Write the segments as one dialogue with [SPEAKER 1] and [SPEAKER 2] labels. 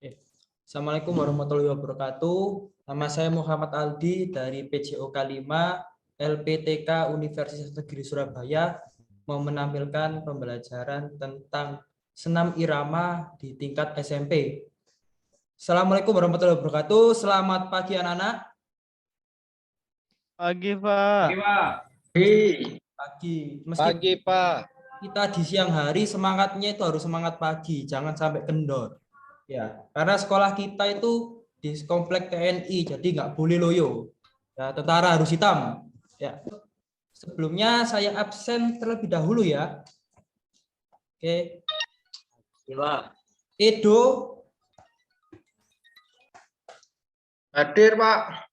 [SPEAKER 1] Oke. Assalamualaikum warahmatullahi wabarakatuh. Nama saya Muhammad Aldi dari PJOK 5 LPTK Universitas Negeri Surabaya, mau menampilkan pembelajaran tentang senam irama di tingkat SMP. Assalamualaikum warahmatullahi wabarakatuh. Selamat pagi anak-anak.
[SPEAKER 2] Pagi, Pak.
[SPEAKER 3] Pagi, Pak.
[SPEAKER 1] Pagi.
[SPEAKER 2] Pagi, Pak.
[SPEAKER 1] Kita di siang hari semangatnya itu harus semangat pagi, jangan sampai kendor. Ya, karena sekolah kita itu di komplek TNI, jadi nggak boleh loyo. Ya, tentara harus hitam. Ya. Sebelumnya saya absen terlebih dahulu ya. Oke.
[SPEAKER 3] Pak.
[SPEAKER 1] Edo.
[SPEAKER 3] Hadir, Pak.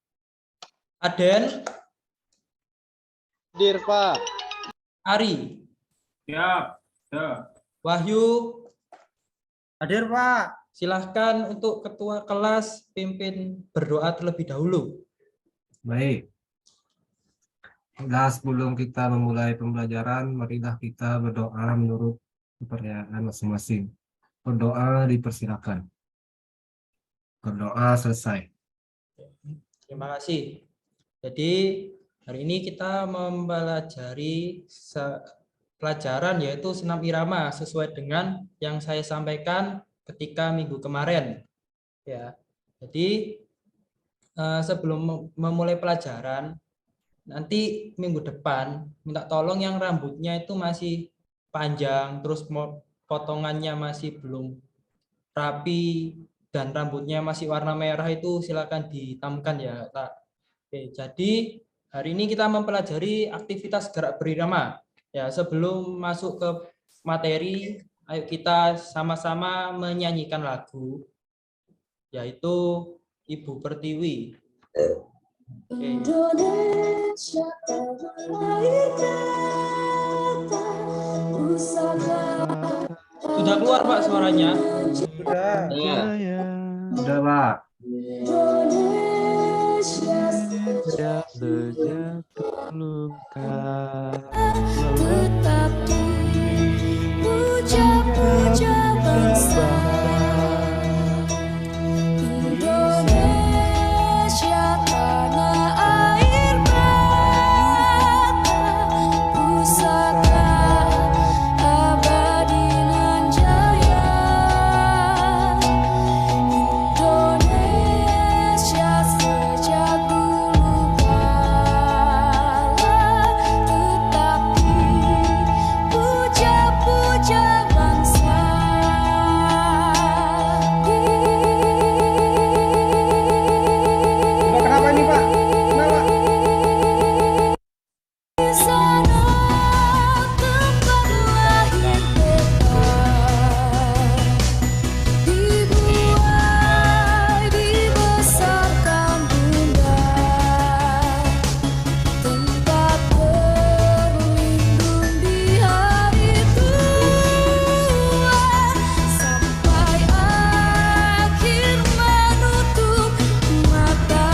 [SPEAKER 1] Aden.
[SPEAKER 2] Hadir, Pak.
[SPEAKER 1] Ari.
[SPEAKER 3] Siap.
[SPEAKER 1] Wahyu.
[SPEAKER 4] Hadir, Pak.
[SPEAKER 1] Silahkan untuk ketua kelas pimpin berdoa terlebih dahulu.
[SPEAKER 4] Baik. Sebelum kita memulai pembelajaran, marilah kita berdoa menurut kepercayaan masing-masing. Berdoa dipersilakan. Berdoa selesai.
[SPEAKER 1] Terima kasih. Jadi hari ini kita mempelajari pelajaran yaitu senam irama sesuai dengan yang saya sampaikan ketika minggu kemarin. Ya. Jadi sebelum memulai pelajaran, nanti minggu depan minta tolong yang rambutnya itu masih panjang, terus potongannya masih belum rapi dan rambutnya masih warna merah itu silakan dihitamkan ya, Kak. Oke, jadi hari ini kita mempelajari aktivitas gerak berirama. Ya, sebelum masuk ke materi, ayo kita sama-sama menyanyikan lagu yaitu Ibu Pertiwi.
[SPEAKER 5] Indonesia terlahir kata pusaka.
[SPEAKER 1] Sudah keluar Pak suaranya?
[SPEAKER 4] Sudah.
[SPEAKER 2] Sudah,
[SPEAKER 4] Pak.
[SPEAKER 5] Indonesia
[SPEAKER 2] sejak terluka.
[SPEAKER 5] tetap puja-puja bangsa. Indonesia tanah air mata pusaka abadi nan jaya. Indonesia sejak dulu kala tetap puja-puja bangsa.
[SPEAKER 4] Kenapa ini, Pak? Kenapa?
[SPEAKER 5] Di sana tempat lahir beta, dibuai dibesarkan bunda, tempat berlindung di hari tua, sampai akhir menutup mata.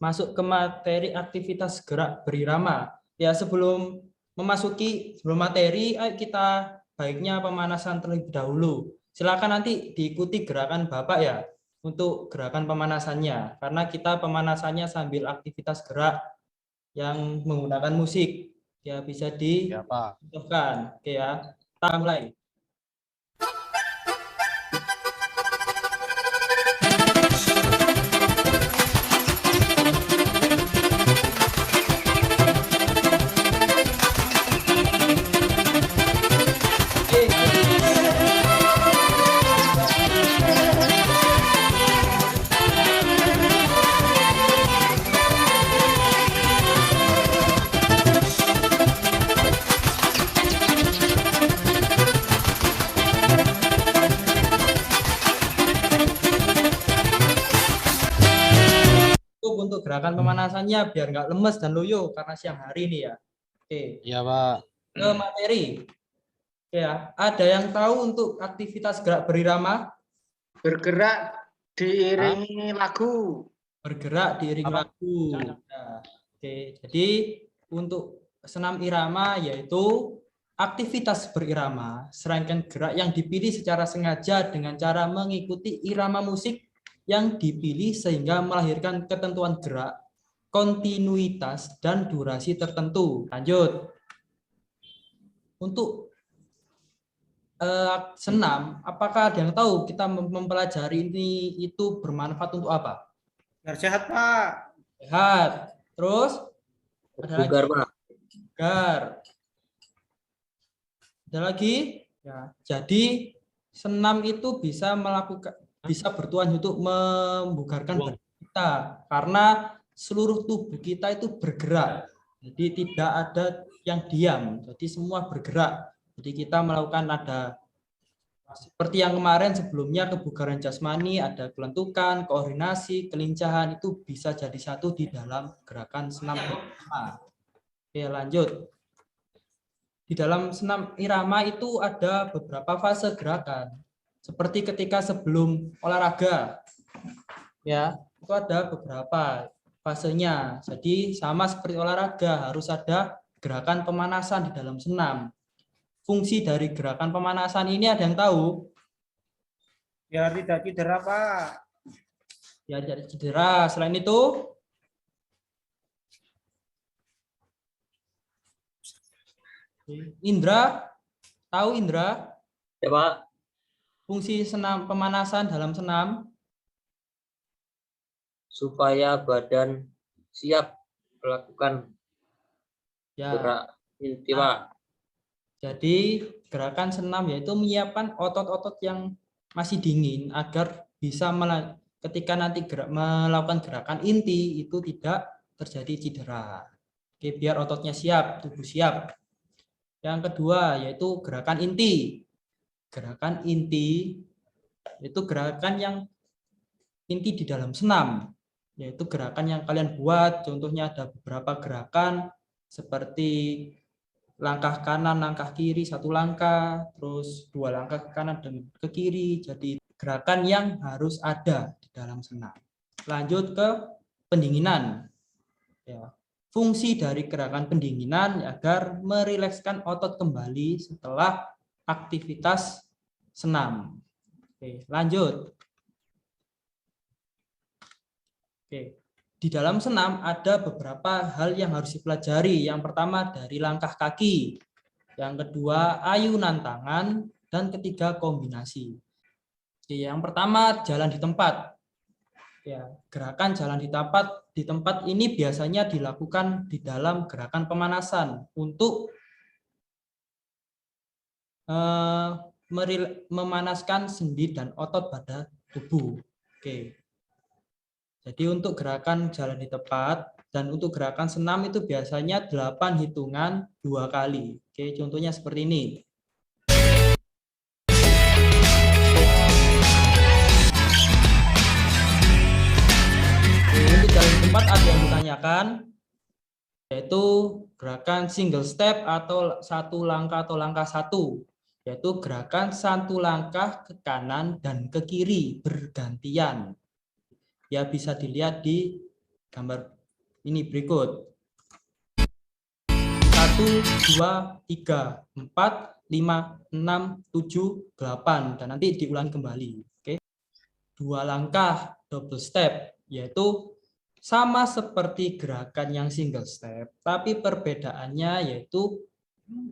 [SPEAKER 1] Masuk ke materi aktivitas gerak berirama. Ya, sebelum materi, ayo kita baiknya pemanasan terlebih dahulu. Silakan nanti diikuti gerakan Bapak ya untuk gerakan pemanasannya, karena kita pemanasannya sambil aktivitas gerak yang menggunakan musik. Ya, bisa
[SPEAKER 2] Ya, Pak.
[SPEAKER 1] dicontohkan. Oke ya. Kita mulai. Untuk gerakan pemanasannya biar nggak lemes dan loyo karena siang hari ini ya. Oke,
[SPEAKER 2] Iya, Pak.
[SPEAKER 1] ke materi. Ya, ada yang tahu untuk aktivitas gerak berirama?
[SPEAKER 3] Bergerak diiringi lagu.
[SPEAKER 1] Bergerak diiringi
[SPEAKER 2] Apa?
[SPEAKER 1] lagu. Nah, oke, jadi untuk senam irama yaitu aktivitas berirama, serangkaian gerak yang dipilih secara sengaja dengan cara mengikuti irama musik yang dipilih sehingga melahirkan ketentuan gerak, kontinuitas, dan durasi tertentu. Lanjut. Untuk senam, apakah ada yang tahu kita mempelajari ini itu bermanfaat untuk apa?
[SPEAKER 3] Biar sehat, Pak.
[SPEAKER 1] Sehat. Terus ada lagi?
[SPEAKER 3] Bugar, Pak.
[SPEAKER 1] Bugar. Ada lagi? Ya. Jadi senam itu bisa bertujuan untuk membugarkan badan kita karena seluruh tubuh kita itu bergerak. Jadi tidak ada yang diam. Jadi semua bergerak. Jadi kita melakukan ada seperti yang kemarin sebelumnya kebugaran jasmani, ada kelentukan, koordinasi, kelincahan itu bisa jadi satu di dalam gerakan senam irama. Oke, lanjut. Di dalam senam irama itu ada beberapa fase gerakan. Seperti ketika sebelum olahraga. Ya, itu ada beberapa fasenya. Jadi sama seperti olahraga harus ada gerakan pemanasan di dalam senam. Fungsi dari gerakan pemanasan ini ada yang tahu?
[SPEAKER 3] Biar tidak cedera, Pak.
[SPEAKER 1] Ya, tidak cedera. Selain itu, Indra, tahu Indra?
[SPEAKER 3] Ya, Pak.
[SPEAKER 1] Fungsi senam pemanasan dalam senam?
[SPEAKER 6] Supaya badan siap melakukan
[SPEAKER 1] Ya.
[SPEAKER 6] gerak inti, Pak.
[SPEAKER 1] Jadi gerakan senam yaitu menyiapkan otot-otot yang masih dingin agar bisa ketika nanti melakukan gerakan inti itu tidak terjadi cedera. Oke, biar ototnya siap, tubuh siap. Yang kedua yaitu gerakan inti. Gerakan inti itu gerakan yang inti di dalam senam, yaitu gerakan yang kalian buat. Contohnya ada beberapa gerakan seperti langkah kanan, langkah kiri, satu langkah, terus dua langkah ke kanan dan ke kiri. Jadi gerakan yang harus ada di dalam senam. Lanjut ke pendinginan. Ya. Fungsi dari gerakan pendinginan agar merilekskan otot kembali setelah aktivitas senam. Oke, lanjut. Oke. Di dalam senam ada beberapa hal yang harus dipelajari. Yang pertama dari langkah kaki, yang kedua ayunan tangan, dan ketiga kombinasi. Yang pertama jalan di tempat. Ya, gerakan jalan di tempat ini biasanya dilakukan di dalam gerakan pemanasan untuk memanaskan sendi dan otot pada tubuh. Oke. Jadi untuk gerakan jalan di tempat dan untuk gerakan senam itu biasanya 8 hitungan 2 kali. Oke, contohnya seperti ini. Oke, untuk jalan di tempat ada yang ditanyakan, yaitu gerakan single step atau satu langkah satu, yaitu gerakan satu langkah ke kanan dan ke kiri bergantian. Ya, bisa dilihat di gambar ini berikut. 1, 2, 3, 4, 5, 6, 7, 8. Dan nanti diulang kembali. Oke. 2 langkah double step, yaitu sama seperti gerakan yang single step. Tapi perbedaannya yaitu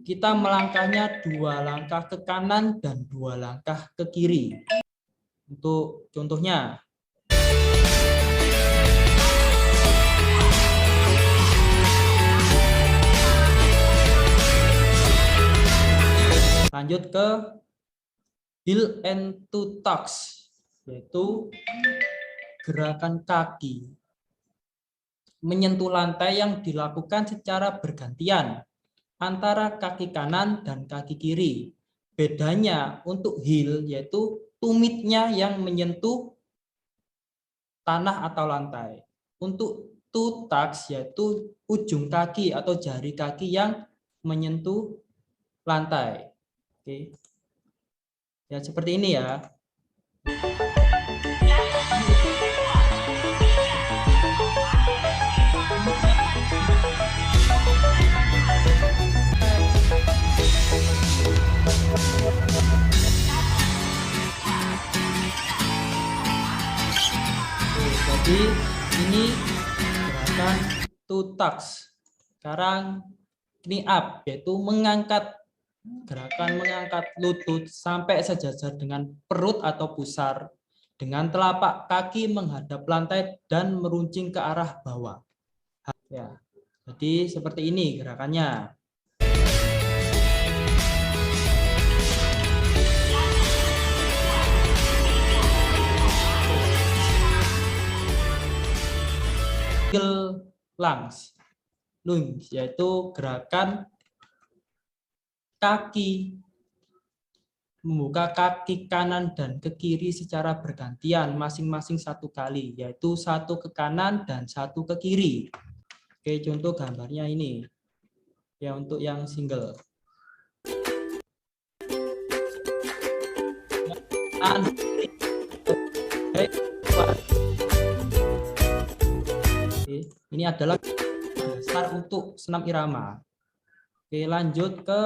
[SPEAKER 1] kita melangkahnya 2 langkah ke kanan dan 2 langkah ke kiri. Untuk contohnya, lanjut ke heel and toe touch, yaitu gerakan kaki menyentuh lantai yang dilakukan secara bergantian antara kaki kanan dan kaki kiri. Bedanya untuk heel yaitu tumitnya yang menyentuh tanah atau lantai. Untuk toe touch yaitu ujung kaki atau jari kaki yang menyentuh lantai. Oke. Ya, seperti ini ya. buttocks. Sekarang knee up, yaitu mengangkat, gerakan mengangkat lutut sampai sejajar dengan perut atau pusar, dengan telapak kaki menghadap lantai dan meruncing ke arah bawah. Ya, jadi seperti ini gerakannya. Single lunge, yaitu gerakan kaki membuka kaki kanan dan ke kiri secara bergantian masing-masing 1 kali, yaitu 1 ke kanan dan 1 ke kiri. Oke, contoh gambarnya ini ya untuk yang single. Ini adalah dasar untuk senam irama. Oke, lanjut ke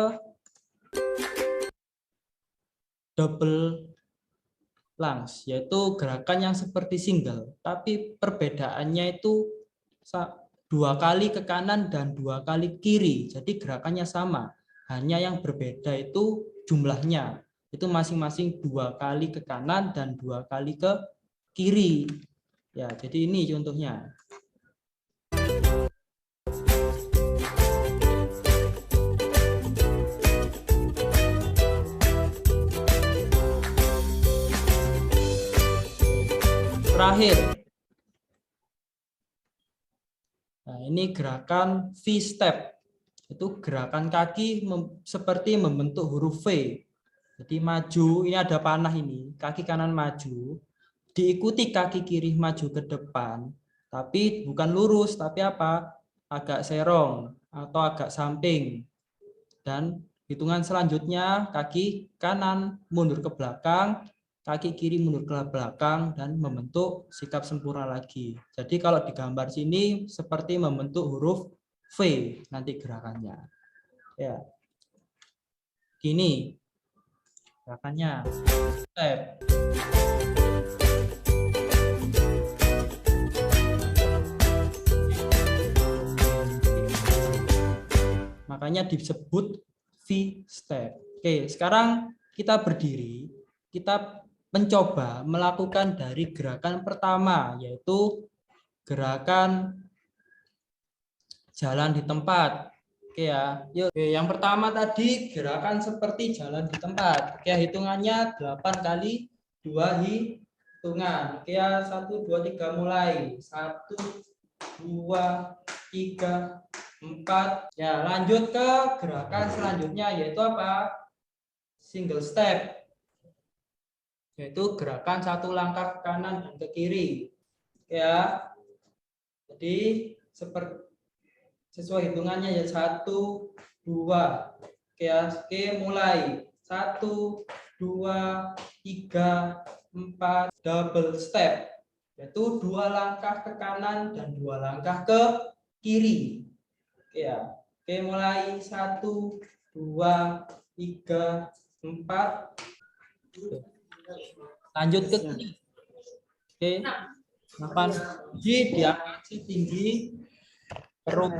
[SPEAKER 1] double lunge, yaitu gerakan yang seperti single, tapi perbedaannya itu 2 kali ke kanan dan 2 kali kiri. Jadi gerakannya sama, hanya yang berbeda itu jumlahnya. Itu masing-masing 2 kali ke kanan dan 2 kali ke kiri. Ya, jadi ini contohnya. Terakhir, nah ini gerakan V-step, itu gerakan kaki seperti membentuk huruf V. Jadi maju, ini ada panah ini, kaki kanan maju, diikuti kaki kiri maju ke depan, tapi bukan lurus, tapi apa? Agak serong atau agak samping. Dan hitungan selanjutnya kaki kanan mundur ke belakang, kaki kiri mundur ke belakang dan membentuk sikap sempurna lagi. Jadi kalau digambar sini seperti membentuk huruf V nanti gerakannya. Ya. Gini gerakannya. Step. Makanya disebut V-step. Oke, sekarang kita berdiri, kita mencoba melakukan dari gerakan pertama, yaitu gerakan jalan di tempat. Oke ya, yuk. Oke, yang pertama tadi gerakan seperti jalan di tempat. Oke, hitungannya 8 kali 2 hitungan. Oke ya, 1, 2, 3 mulai. 1, 2, 3, 4. Ya, lanjut ke gerakan selanjutnya, yaitu apa? Single step. Yaitu gerakan 1 langkah ke kanan dan ke kiri. Ya. Jadi sesuai hitungannya ya 1, 2. Oke, ya. Oke, mulai. 1, 2, 3, 4 double step. Yaitu 2 langkah ke kanan dan 2 langkah ke kiri. Oke ya. Oke, mulai 1, 2, 3, 4. Lanjut ke kiri. Oke. 8 diangkat tinggi perut.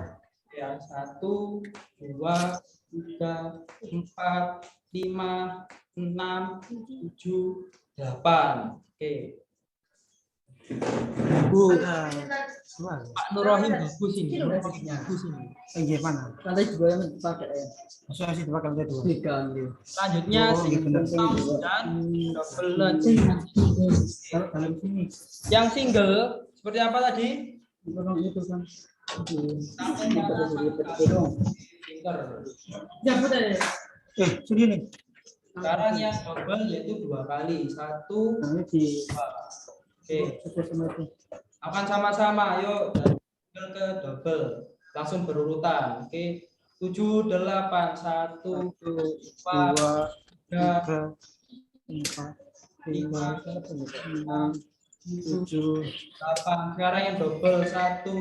[SPEAKER 1] Ya, 1, 2, 3, 4, 5, 6, 7, 8. Oke. Bu, Pak Nur Rohim bagus ini. Bagus ini.
[SPEAKER 3] Iya mana?
[SPEAKER 7] Nanti juga yang dipakai ya.
[SPEAKER 3] Masuk sih dipakai lantai 2.
[SPEAKER 1] Selanjutnya single lunge dan double lunge.
[SPEAKER 3] Dalam sini.
[SPEAKER 1] Yang single seperti apa tadi?
[SPEAKER 7] Itu kan.
[SPEAKER 1] Ya,
[SPEAKER 7] betul.
[SPEAKER 3] Sini nih.
[SPEAKER 1] sekarang yang double yaitu 2 kali. 1, 2. Oke. Akan sama-sama. Ayo dari single ke double. Langsung berurutan. Oke. 7, 8, 1, 2, 3, 4, 5, 6, 7, 8. Sekarang yang double 1,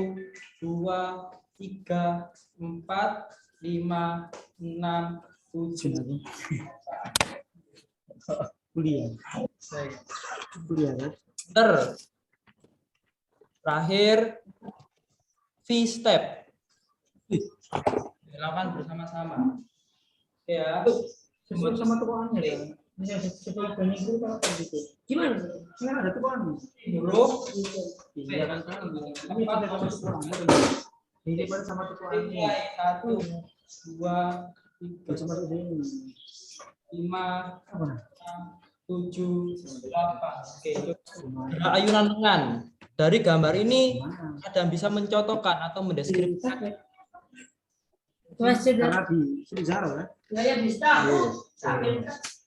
[SPEAKER 1] 2, 3, 4, 5, 6, 7.
[SPEAKER 3] Kuliah. Kuliah ya.
[SPEAKER 1] Terakhir V-step. Dilakukan bersama-sama. Ya.
[SPEAKER 7] Sesuai sama tukuannya ya. Ini setelah banyak itu kalau kayak gitu. Gimana? Kan ada tukuannya.
[SPEAKER 1] Huruf
[SPEAKER 7] Iya kan tahu. Ini pada sama tukuannya. Ini pada sama tukuannya.
[SPEAKER 1] nilai 1, 2, 3,
[SPEAKER 7] Sama ini.
[SPEAKER 1] 5,
[SPEAKER 7] Apa?
[SPEAKER 1] 7, 8. Oke. Gerak ayunan lengan. Dari gambar ini ada yang bisa mencontohkan atau mendeskripsikan.
[SPEAKER 3] Karena di Sriwijaya ya.
[SPEAKER 7] Ya bisa.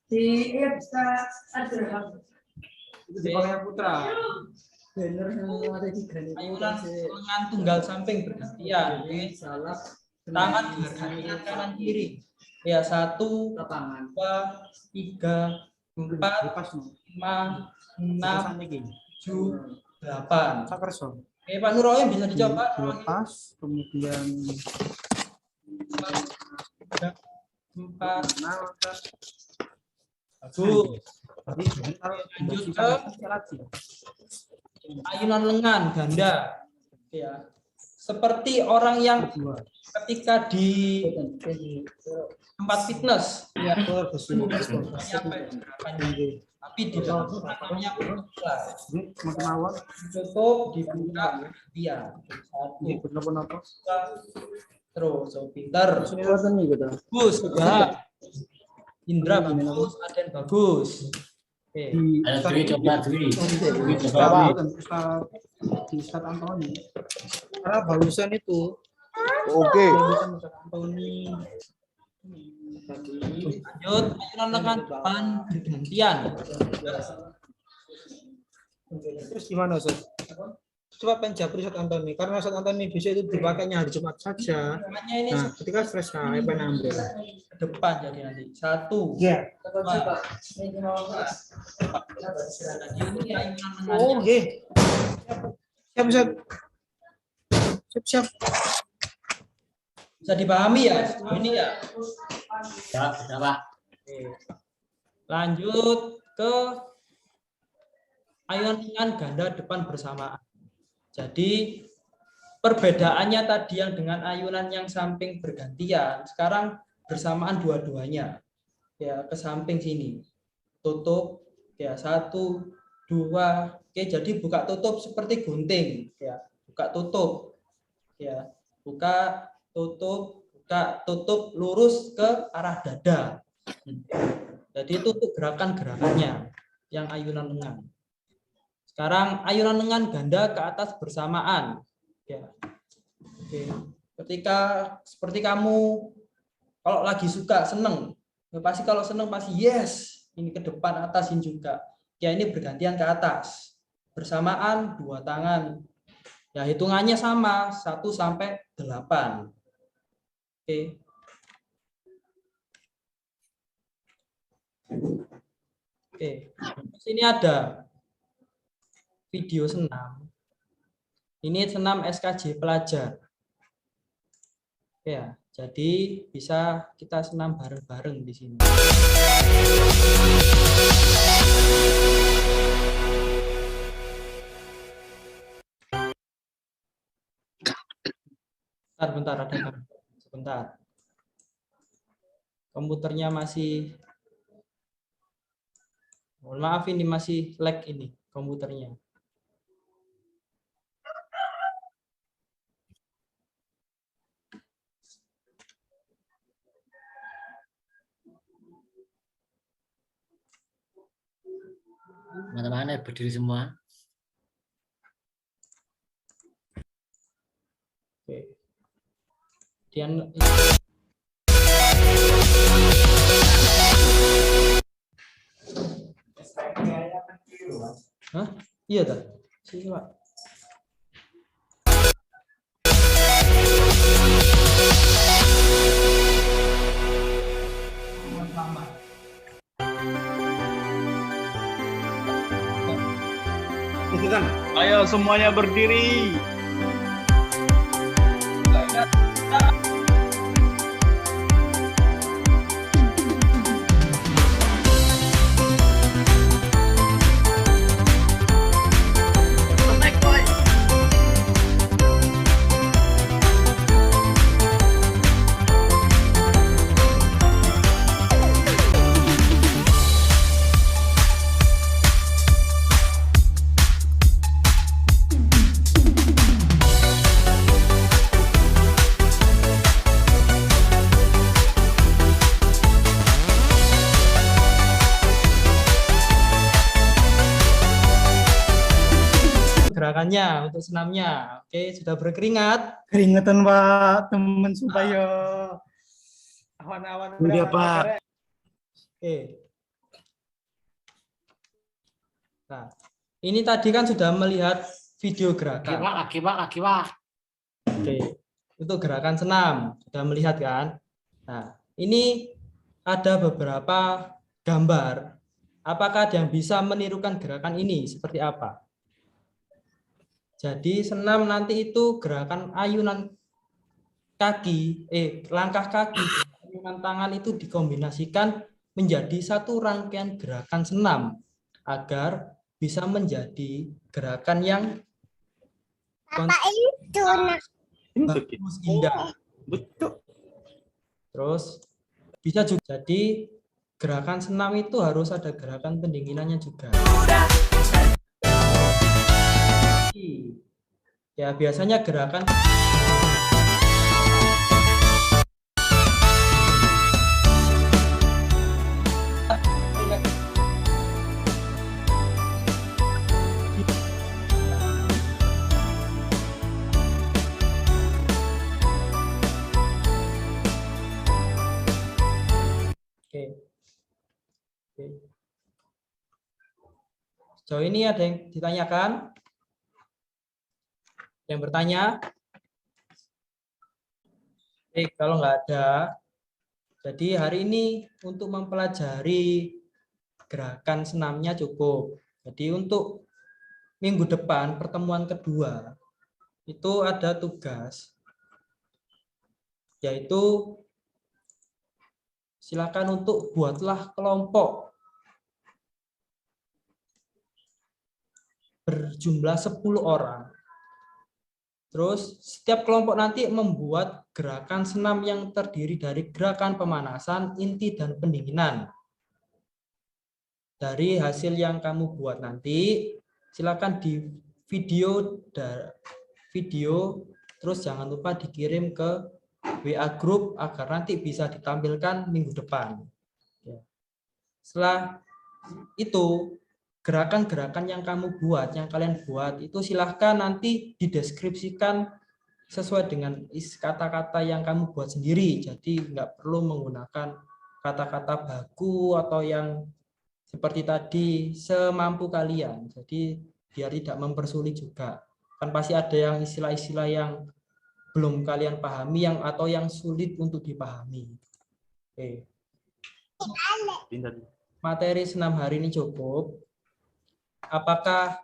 [SPEAKER 7] Iya bisa ada.
[SPEAKER 3] Itu di Pangeran Putra.
[SPEAKER 7] Bener ada di granit.
[SPEAKER 1] Ayunan lengan tunggal samping bergantian. Oke.
[SPEAKER 7] Salah.
[SPEAKER 1] Tangan bergantian kanan kiri. Ya, 1, 2,
[SPEAKER 7] Lapangan.
[SPEAKER 1] 3, 4,
[SPEAKER 3] Pas no.
[SPEAKER 1] 5, 6,
[SPEAKER 3] Pesan iki.
[SPEAKER 1] 7, 8.
[SPEAKER 3] Sakerso.
[SPEAKER 1] Oke, Pak Nurohim bisa dicoba.
[SPEAKER 3] Dilepas, kemudian
[SPEAKER 1] 4.
[SPEAKER 3] nah,
[SPEAKER 1] Bagus.
[SPEAKER 3] lanjut
[SPEAKER 1] ke ayunan lengan ganda. Ya. Seperti orang yang ketika di tempat fitness ya tapi di dalam namanya tutup dibuka dia terus so pintar bagus sudah Indra bagus Aden bagus oke
[SPEAKER 3] di Ustaz Antoni karena barusan itu Ustaz Antoni
[SPEAKER 1] lanjut ayunan lengan depan bergantian
[SPEAKER 3] terus gimana Ustaz? Coba penjabri Ustaz Antoni karena Ustaz Antoni bisa itu dipakainya hari Jumat saja.
[SPEAKER 1] namanya ini
[SPEAKER 3] Nah, ketika fresh nah, apa ambil?
[SPEAKER 1] ke depan jadi nanti 1
[SPEAKER 3] Iya.
[SPEAKER 1] ini ayunan
[SPEAKER 3] Oh,
[SPEAKER 1] lengannya
[SPEAKER 3] nggih. Siap, Ustaz. Siap.
[SPEAKER 1] bisa dipahami ya ini ya
[SPEAKER 6] Pak.
[SPEAKER 1] Oke. Lanjut ke ayunan lengan ganda depan bersamaan. Jadi perbedaannya tadi yang dengan ayunan yang samping bergantian, sekarang bersamaan dua-duanya. Ya, ke samping sini. Tutup ya 1 2. Oke, jadi buka tutup seperti gunting ya. Buka tutup. Ya, buka tutup lurus ke arah dada. Jadi itu untuk gerakan-gerakannya yang ayunan lengan. Sekarang ayunan lengan ganda ke atas bersamaan. Ya. Oke. Ketika seperti kamu kalau lagi suka seneng, ya pasti kalau seneng pasti yes, ini ke depan atasin juga. Ya ini bergantian ke atas. Bersamaan 2 tangan. Ya hitungannya sama 1 sampai 8. Oke. Oke. Sini ada video senam. Ini senam SKJ pelajar. Ya, jadi bisa kita senam bareng-bareng di sini. Bentar, ada sebentar. Komputernya masih, mohon maaf ini masih lag ini komputernya.
[SPEAKER 6] Mana-mana berdiri semua.
[SPEAKER 1] Oke. Kemudian hah? Iya dah. Sini, Pak.
[SPEAKER 3] Itu kan.
[SPEAKER 2] Ayo semuanya berdiri.
[SPEAKER 1] gerakannya untuk senamnya. Oke, sudah berkeringat.
[SPEAKER 3] Keringetan Pak, teman supaya awan-awan.
[SPEAKER 2] Iya, Pak.
[SPEAKER 1] Oke. Nah, ini tadi kan sudah melihat video gerakan.
[SPEAKER 6] Lagi Pak.
[SPEAKER 1] Oke, untuk gerakan senam sudah melihat kan? Nah, ini ada beberapa gambar. Apakah ada yang bisa menirukan gerakan ini seperti apa? Jadi senam nanti itu gerakan ayunan kaki, langkah kaki, ayunan tangan itu dikombinasikan menjadi satu rangkaian gerakan senam agar bisa menjadi gerakan yang bagus, indah.
[SPEAKER 2] Betul.
[SPEAKER 1] Terus bisa juga jadi gerakan senam itu harus ada gerakan pendinginannya juga. Ya biasanya gerakan Oke. Sejauh ini ada yang ditanyakan? Yang bertanya? Kalau nggak ada, jadi hari ini untuk mempelajari gerakan senamnya cukup. Jadi untuk minggu depan, pertemuan kedua, itu ada tugas, yaitu silakan untuk buatlah kelompok berjumlah 10 orang. Terus setiap kelompok nanti membuat gerakan senam yang terdiri dari gerakan pemanasan, inti, dan pendinginan. Dari hasil yang kamu buat nanti, silakan di video, terus jangan lupa dikirim ke WA Group agar nanti bisa ditampilkan minggu depan. Setelah itu, gerakan-gerakan yang kamu buat, yang kalian buat, itu silahkan nanti dideskripsikan sesuai dengan kata-kata yang kamu buat sendiri. Jadi nggak perlu menggunakan kata-kata baku atau yang seperti tadi, semampu kalian. Jadi biar tidak mempersulit juga. Kan pasti ada yang istilah-istilah yang belum kalian pahami atau yang sulit untuk dipahami. Oke. Materi senam hari ini cukup. Apakah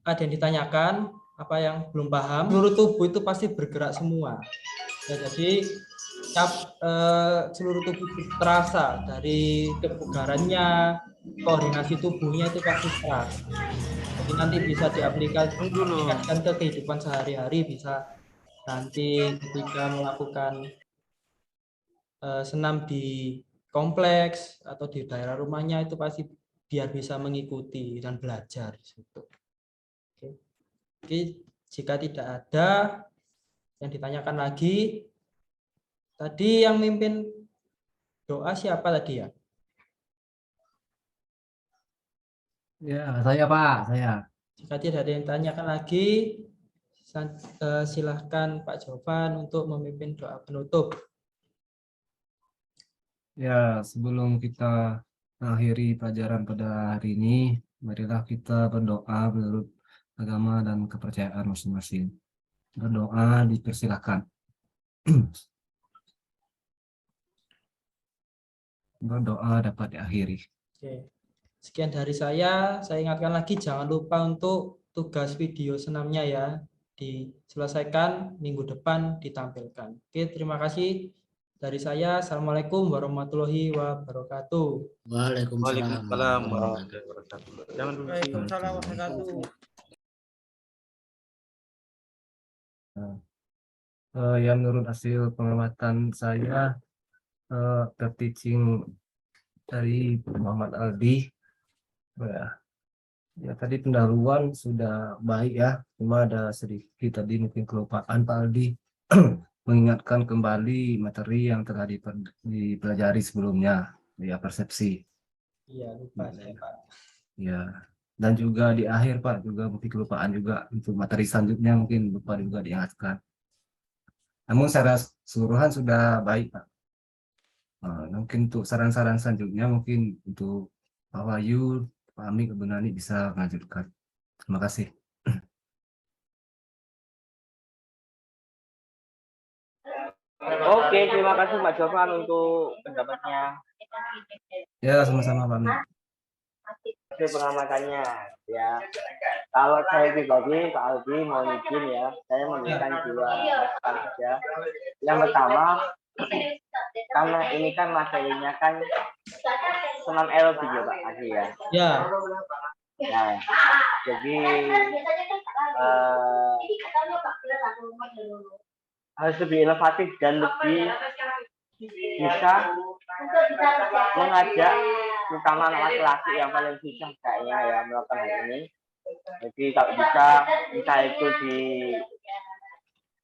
[SPEAKER 1] ada yang ditanyakan? Apa yang belum paham? Seluruh tubuh itu pasti bergerak semua. Ya, jadi seluruh tubuh terasa, dari kebugarannya, koordinasi tubuhnya itu pasti terasa. Jadi nanti bisa diaplikasikan ke kehidupan sehari-hari, bisa nanti ketika melakukan senam di kompleks atau di daerah rumahnya itu pasti biar bisa mengikuti dan belajar di situ. Oke, jika tidak ada yang ditanyakan lagi, tadi yang mimpin doa siapa tadi ya?
[SPEAKER 4] Ya, saya Pak, saya.
[SPEAKER 1] Jika tidak ada yang ditanyakan lagi, silahkan Pak Jovan untuk memimpin doa penutup.
[SPEAKER 4] Ya, sebelum kita mengakhiri pelajaran pada hari ini, marilah kita berdoa menurut agama dan kepercayaan masing-masing. Berdoa dipersilakan. Berdoa dapat diakhiri.
[SPEAKER 1] Oke. Sekian dari saya ingatkan lagi jangan lupa untuk tugas video senamnya ya, diselesaikan minggu depan ditampilkan. Oke, terima kasih. Dari saya, Assalamualaikum warahmatullahi wabarakatuh.
[SPEAKER 6] Waalaikumsalam.
[SPEAKER 2] Waalaikumsalam warahmatullahi wabarakatuh. Jangan dulu.
[SPEAKER 3] Waalaikumsalam warahmatullahi wabarakatuh.
[SPEAKER 4] Ya, menurut hasil pengamatan saya, terteaching dari Muhammad Aldi, ya tadi pendahuluan sudah baik ya, cuma ada sedikit tadi mungkin kelupaan Pak Aldi mengingatkan kembali materi yang telah dipelajari sebelumnya, ya persepsi.
[SPEAKER 1] Iya, lupa saya Pak.
[SPEAKER 4] Ya, Dan juga di akhir Pak juga mungkin kelupaan juga untuk materi selanjutnya mungkin lupa juga diingatkan. Namun secara keseluruhan sudah baik Pak. Mungkin untuk saran-saran selanjutnya mungkin untuk Pak Wahyu, Pak Amik, Bu Nani bisa mengajukan. Terima kasih.
[SPEAKER 8] Oke, terima kasih Pak Jofan untuk pendapatnya.
[SPEAKER 4] Ya, sama-sama Pak Amik.
[SPEAKER 8] Hasil pengamatannya ya. Kalau saya pribadi Pak Aldi mau izin ya, saya memberikan 2 masukan saja. Yang pertama, karena ini kan materinya kan senam aerobik ya Pak Aldi ya.
[SPEAKER 1] Ya,
[SPEAKER 8] Nah, jadi harus lebih inovatif dan lebih bisa mengajak terutama anak laki-laki yang paling susah kayaknya ya melakukan hal ini. Jadi kalau bisa itu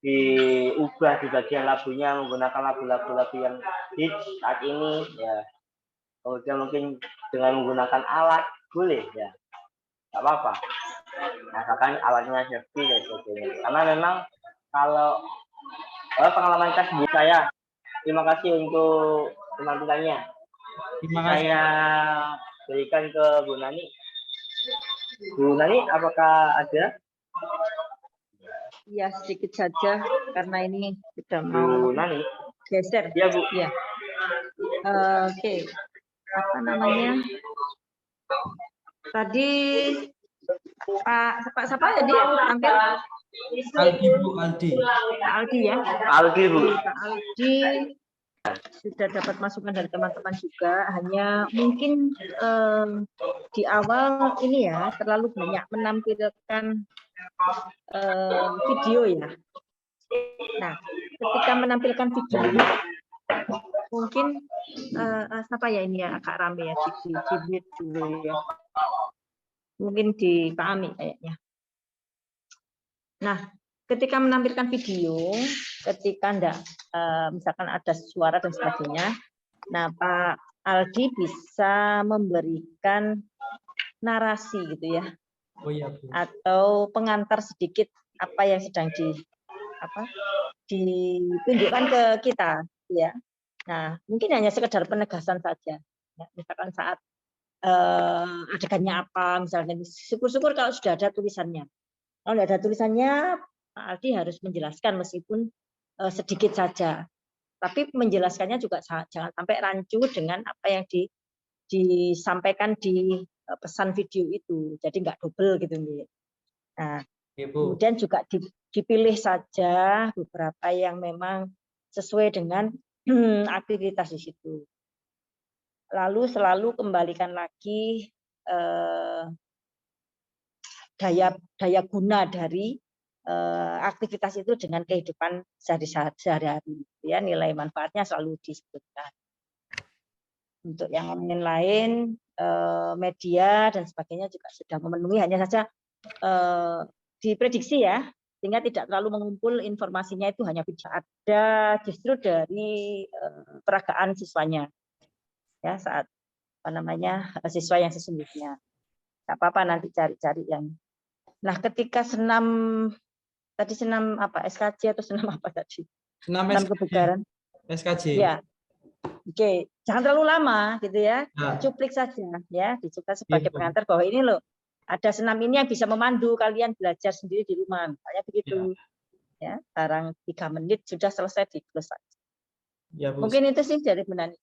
[SPEAKER 8] diubah di bagian lagunya menggunakan lagu-lagu yang hits saat ini ya. Kemudian mungkin dengan menggunakan alat boleh ya, nggak apa-apa. Asalkan alatnya safety dan sebagainya. Karena memang kalau pengalaman tes buat saya, terima kasih untuk penampilannya.
[SPEAKER 1] terima kasih.
[SPEAKER 8] Saya berikan ke Bu Nani. Bu Nani, apakah ada?
[SPEAKER 9] Ya, sedikit saja karena ini sudah mau
[SPEAKER 8] Bu Nani?
[SPEAKER 9] geser.
[SPEAKER 8] Ya, Bu.
[SPEAKER 9] Ya. Oke. Apa namanya? Tadi Pak siapa ya dia tampil?
[SPEAKER 1] Aldi, Bu, Aldi.
[SPEAKER 9] Pak Aldi ya.
[SPEAKER 8] Aldi, Bu.
[SPEAKER 9] Pak Aldi sudah dapat masukan dari teman-teman juga. Hanya mungkin di awal ini ya terlalu banyak menampilkan video ya. Nah, ketika menampilkan video mungkin siapa ya ini ya agak rame ya di dulu ya. Mungkin dipahami kayaknya. Nah, ketika menampilkan video, ketika misalkan ada suara dan sebagainya, nah Pak Aldi bisa memberikan narasi gitu ya,
[SPEAKER 1] Oh iya, Bu.
[SPEAKER 9] atau pengantar sedikit apa yang sedang ditunjukkan ke kita, ya. Nah, mungkin hanya sekedar penegasan saja. Ya, misalkan saat adegannya apa, misalnya, syukur-syukur kalau sudah ada tulisannya. Kalau tidak ada tulisannya, Pak Aldi harus menjelaskan meskipun sedikit saja. Tapi menjelaskannya juga jangan sampai rancu dengan apa yang disampaikan di pesan video itu. Jadi nggak double gitu. Nah,
[SPEAKER 1] Iya, Bu.
[SPEAKER 9] kemudian juga dipilih saja beberapa yang memang sesuai dengan aktivitas di situ. Lalu selalu kembalikan lagi daya guna dari aktivitas itu dengan kehidupan sehari-hari. Ya, nilai manfaatnya selalu disebutkan. Untuk yang lain media dan sebagainya juga sudah memenuhi, hanya saja diprediksi ya, sehingga tidak terlalu mengumpul informasinya itu hanya bisa ada justru dari peragaan siswanya. Ya, saat siswa yang sesungguhnya. Nggak apa-apa nanti cari-cari yang. Nah, ketika senam apa SKJ atau senam apa tadi?
[SPEAKER 1] Senam
[SPEAKER 9] kebugaran.
[SPEAKER 1] SKJ.
[SPEAKER 9] Ya. Oke, jangan terlalu lama gitu ya.
[SPEAKER 1] Nah.
[SPEAKER 9] Cuplik saja ya, dicoba sebagai
[SPEAKER 1] Gitu.
[SPEAKER 9] pengantar bahwa ini loh ada senam ini yang bisa memandu kalian belajar sendiri di rumah. Misalnya begitu. Ya, sekarang 3 menit sudah selesai di close.
[SPEAKER 1] Ya, Bu.
[SPEAKER 9] Mungkin itu sih dari Bu Nani.